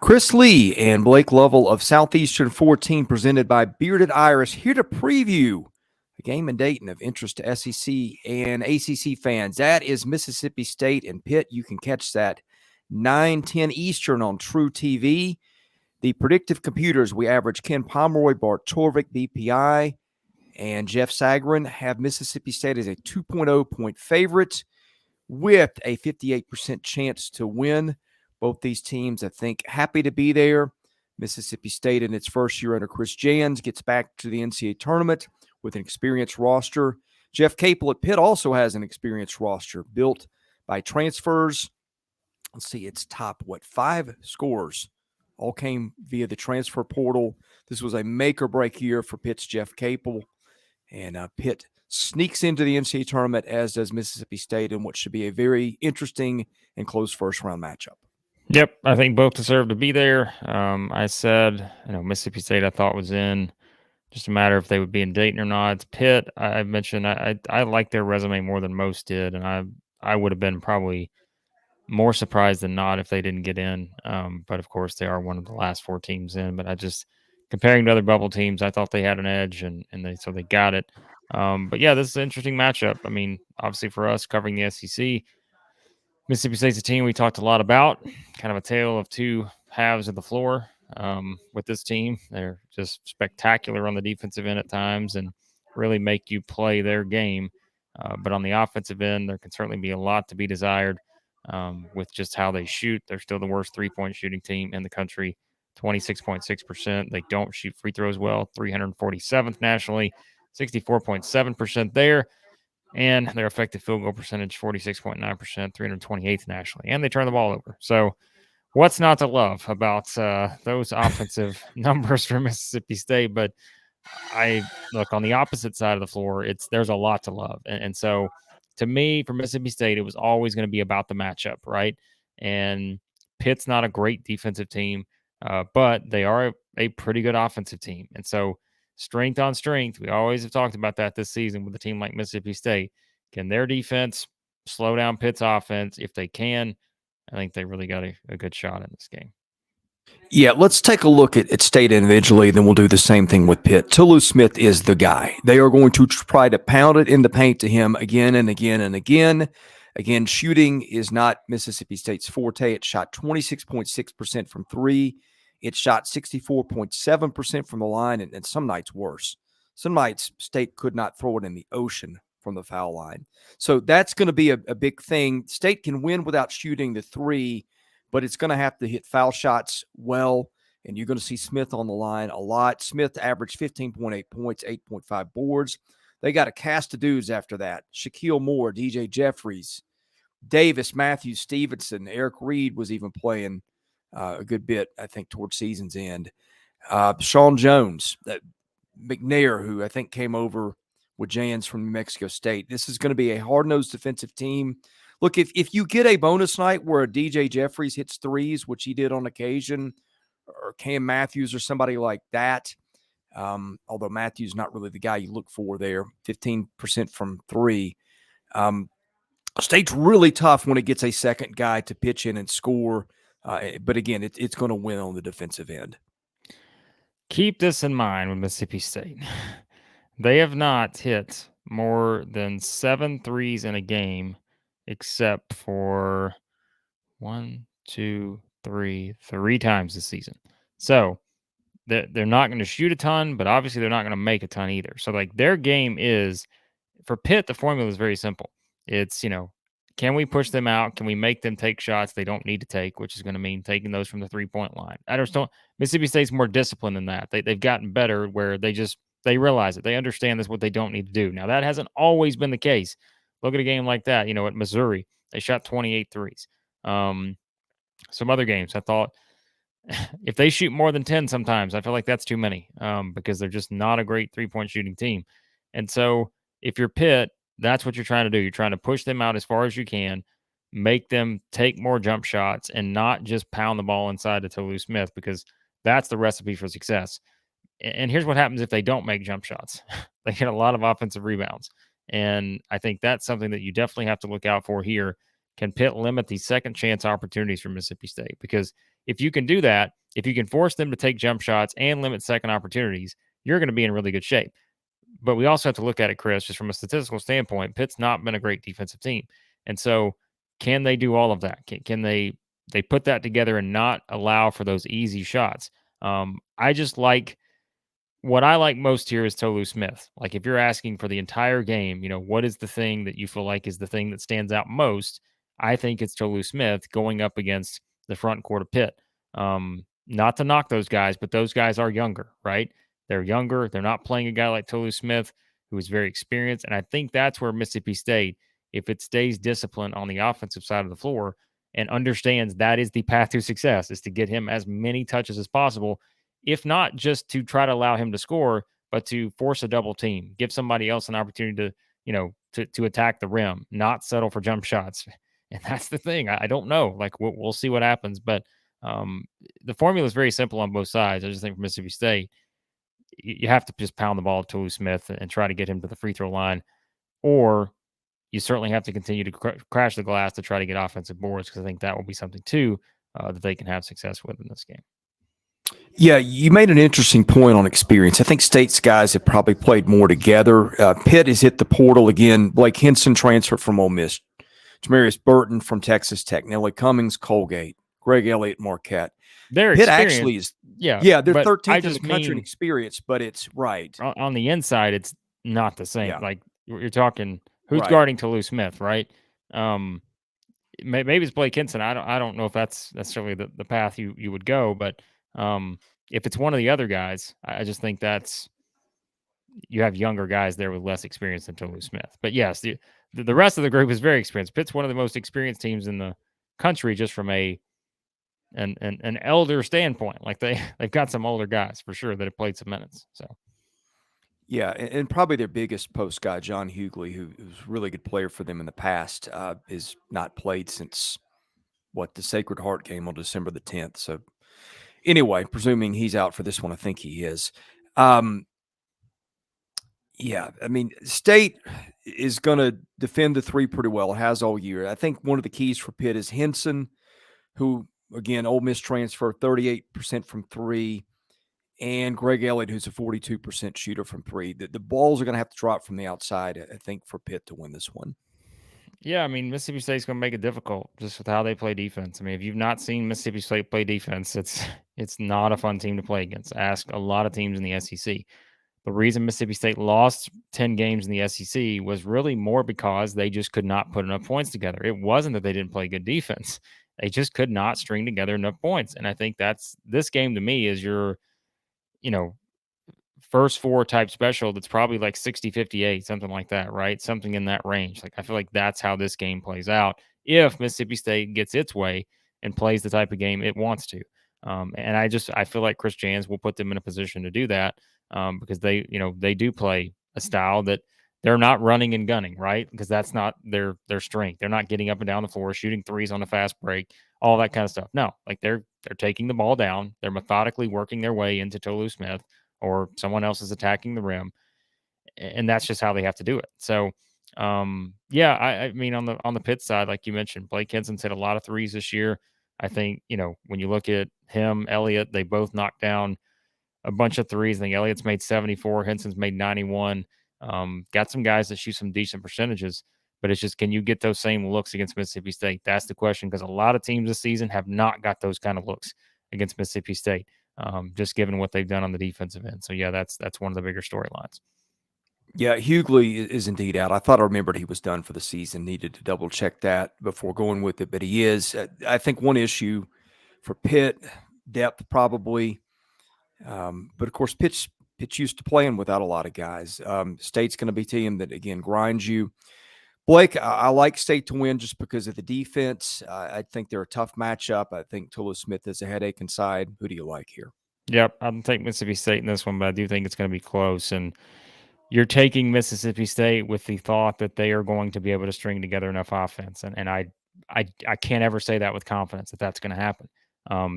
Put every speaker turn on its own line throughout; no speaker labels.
Chris Lee and Blake Lovell of Southeastern 14, presented by Bearded Iris, here to preview a game in Dayton of interest to SEC and ACC fans. That is Mississippi State and Pitt. You can catch that 9:10 Eastern on True TV. The predictive computers, we average Ken Pomeroy, Bart Torvik, BPI, and Jeff Sagarin have Mississippi State as a 2.0 point favorite with a 58% chance to win. Both these teams, I think, happy to be there. Mississippi State, in its first year under Chris Jans, gets back to the NCAA tournament with an experienced roster. Jeff Capel at Pitt also has an experienced roster built by transfers. Let's see, it's top, 5 scores all came via the transfer portal. This was a make-or-break year for Pitt's Jeff Capel, and Pitt sneaks into the NCAA tournament, as does Mississippi State, in what should be a very interesting and close first-round matchup.
Yep, I think both deserve to be there. I said, Mississippi State I thought was in. Just a matter if they would be in Dayton or not. It's Pitt. I mentioned I like their resume more than most did, and I would have been probably more surprised than not if they didn't get in. But of course, they are one of the last 4 teams in. But I just, comparing to other bubble teams, I thought they had an edge, and so they got it. But yeah, this is an interesting matchup. I mean, obviously for us covering the SEC, Mississippi State's a team we talked a lot about, kind of a tale of two halves of the floor with this team. They're just spectacular on the defensive end at times and really make you play their game. But on the offensive end, there can certainly be a lot to be desired with just how they shoot. They're still the worst three-point shooting team in the country, 26.6%. They don't shoot free throws well, 347th nationally, 64.7% there. And their effective field goal percentage, 46.9%, 328th nationally. And they turn the ball over. So what's not to love about those offensive numbers for Mississippi State? But I look on the opposite side of the floor, there's a lot to love. And so to me, for Mississippi State, it was always going to be about the matchup, right? And Pitt's not a great defensive team, but they are a pretty good offensive team. And so strength on strength, we always have talked about that this season with a team like Mississippi State. Can their defense slow down Pitt's offense? If they can, I think they really got a good shot in this game.
Yeah, let's take a look at State individually, then we'll do the same thing with Pitt. Tolu Smith is the guy. They are going to try to pound it in the paint to him again and again and again. Again, shooting is not Mississippi State's forte. It shot 26.6% from 3. It shot 64.7% from the line, and some nights worse. Some nights State could not throw it in the ocean from the foul line. So that's going to be a big thing. State can win without shooting the 3, but it's going to have to hit foul shots well, and you're going to see Smith on the line a lot. Smith averaged 15.8 points, 8.5 boards. They got a cast of dudes after that. Shaquille Moore, DJ Jeffries, Davis, Matthews, Stevenson. Eric Reed was even playing a good bit, I think, towards season's end. Sean Jones, McNair, who I think came over with Jans from New Mexico State. This is going to be a hard-nosed defensive team. Look, if you get a bonus night where a DJ Jeffries hits threes, which he did on occasion, or Cam Matthews or somebody like that, although Matthews not really the guy you look for there, 15% from 3. State's really tough when it gets a second guy to pitch in and score. But again, it's going to win on the defensive end.
Keep this in mind with Mississippi State. They have not hit more than 7 threes in a game, except for 3 times this season. So they're not going to shoot a ton, but obviously they're not going to make a ton either. So like their game is, for Pitt, the formula is very simple. It's, can we push them out? Can we make them take shots they don't need to take, which is going to mean taking those from the 3-point line? Mississippi State's more disciplined than that. They've gotten better where they realize it. They understand this, what they don't need to do. Now, that hasn't always been the case. Look at a game like that, at Missouri. They shot 28 threes. Some other games, I thought, if they shoot more than 10 sometimes, I feel like that's too many because they're just not a great 3-point shooting team. And so if you're Pitt, that's what you're trying to do. You're trying to push them out as far as you can, make them take more jump shots, and not just pound the ball inside to Tolu Smith, because that's the recipe for success. And here's what happens if they don't make jump shots. They get a lot of offensive rebounds. And I think that's something that you definitely have to look out for here. can Pitt limit these second chance opportunities for Mississippi State? Because if you can do that, if you can force them to take jump shots and limit second opportunities, you're going to be in really good shape. But we also have to look at it, Chris, just from a statistical standpoint. Pitt's not been a great defensive team. And so can they do all of that? Can they put that together and not allow for those easy shots? I just like what I like most here is Tolu Smith. Like if you're asking for the entire game, what is the thing that you feel like is the thing that stands out most? I think it's Tolu Smith going up against the front court of Pitt. Not to knock those guys, but those guys are younger, right? They're younger. They're not playing a guy like Tolu Smith, who is very experienced. And I think that's where Mississippi State, if it stays disciplined on the offensive side of the floor and understands that is the path to success, is to get him as many touches as possible, if not just to try to allow him to score, but to force a double team, give somebody else an opportunity to attack the rim, not settle for jump shots. And that's the thing. I don't know. Like we'll see what happens, but the formula is very simple on both sides. I just think for Mississippi State, you have to just pound the ball to Tolu Smith and try to get him to the free throw line, or you certainly have to continue to crash the glass to try to get offensive boards, because I think that will be something too that they can have success with in this game.
Yeah, you made an interesting point on experience. I think State's guys have probably played more together. Pitt has hit the portal again. Blake Henson transferred from Ole Miss. Jamarius Burton from Texas Tech. Nelly Cummings, Colgate. Greg Elliott, Marquette. Pitt actually is, they're 13th in the country in experience, but it's right.
On the inside, it's not the same. Yeah. Like you're talking, who's guarding Tolu Smith, right? Maybe it's Blake Henson. I don't know if that's necessarily the path you would go, but if it's one of the other guys, I just think you have younger guys there with less experience than Tolu Smith. But yes, the rest of the group is very experienced. Pitt's one of the most experienced teams in the country, just from an elder standpoint. Like they've got some older guys for sure that have played some minutes. So
yeah, and probably their biggest post guy, John Hughley, who's a really good player for them in the past, is not played since the Sacred Heart game on December the 10th. So anyway, presuming he's out for this one, I think he is. Yeah, I mean, State is going to defend the three pretty well. It has all year. I think one of the keys for Pitt is Henson, who, again, Ole Miss transfer, 38% from three, and Greg Elliott, who's a 42% shooter from three. The balls are going to have to drop from the outside, I think, for Pitt to win this one.
Yeah, I mean, Mississippi State's going to make it difficult just with how they play defense. I mean, if you've not seen Mississippi State play defense, it's not a fun team to play against. Ask a lot of teams in the SEC. The reason Mississippi State lost 10 games in the SEC was really more because they just could not put enough points together. It wasn't that they didn't play good defense. They just could not string together enough points. And I think this game to me is your, first four type special that's probably like 60-58, something like that, right? Something in that range. Like I feel like that's how this game plays out if Mississippi State gets its way and plays the type of game it wants to. And I feel like Chris Jans will put them in a position to do that because they do play a style that they're not running and gunning, right? Because that's not their strength. They're not getting up and down the floor, shooting threes on a fast break, all that kind of stuff. No, like they're taking the ball down. They're methodically working their way into Tolu Smith, or someone else is attacking the rim, and that's just how they have to do it. So, I mean, on the Pitt side, like you mentioned, Blake Henson's hit a lot of threes this year. I think, when you look at him, Elliott, they both knocked down a bunch of threes. I think Elliott's made 74, Henson's made 91. Got some guys that shoot some decent percentages, but it's just, can you get those same looks against Mississippi State? That's the question, because a lot of teams this season have not got those kind of looks against Mississippi State. Just given what they've done on the defensive end. So, yeah, that's one of the bigger storylines.
Yeah, Hughley is indeed out. I thought I remembered he was done for the season. Needed to double check that before going with it, but he is. I think one issue for Pitt, depth probably. But, of course, Pitt's used to playing without a lot of guys. State's going to be a team that, again, grinds you. Blake, I like State to win just because of the defense. I think they're a tough matchup. I think Tolu Smith is a headache inside. Who do you like here?
Yep, I'll take Mississippi State in this one, but I do think it's going to be close. And you're taking Mississippi State with the thought that they are going to be able to string together enough offense. And I can't ever say that with confidence that that's going to happen.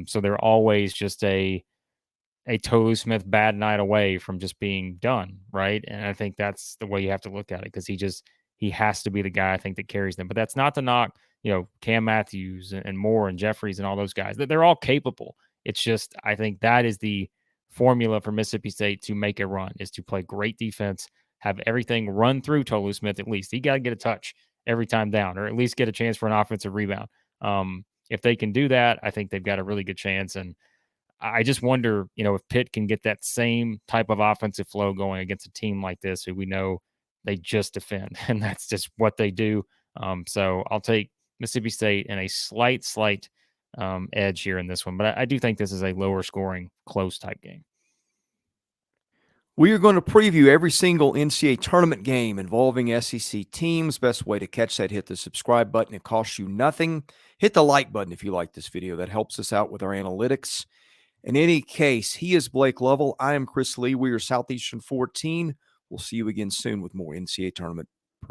So they're always just a Tolu Smith bad night away from just being done, right? And I think that's the way you have to look at it, because he has to be the guy, I think, that carries them. But that's not to knock Cam Matthews and Moore and Jeffries and all those guys. They're all capable. It's just, I think that is the formula for Mississippi State to make a run, is to play great defense, have everything run through Tolu Smith at least. He got to get a touch every time down, or at least get a chance for an offensive rebound. If they can do that, I think they've got a really good chance. And I just wonder, if Pitt can get that same type of offensive flow going against a team like this, who we know they just defend, and that's just what they do. So I'll take Mississippi State and a slight edge here in this one, but I do think this is a lower scoring, close type game.
We are going to preview every single NCAA tournament game involving SEC teams. Best way to catch that, hit the subscribe button. It costs you nothing. Hit the like button if you like this video. That helps us out with our analytics. In any case, he is Blake Lovell. I am Chris Lee. We are Southeastern 14. We'll see you again soon with more NCAA tournament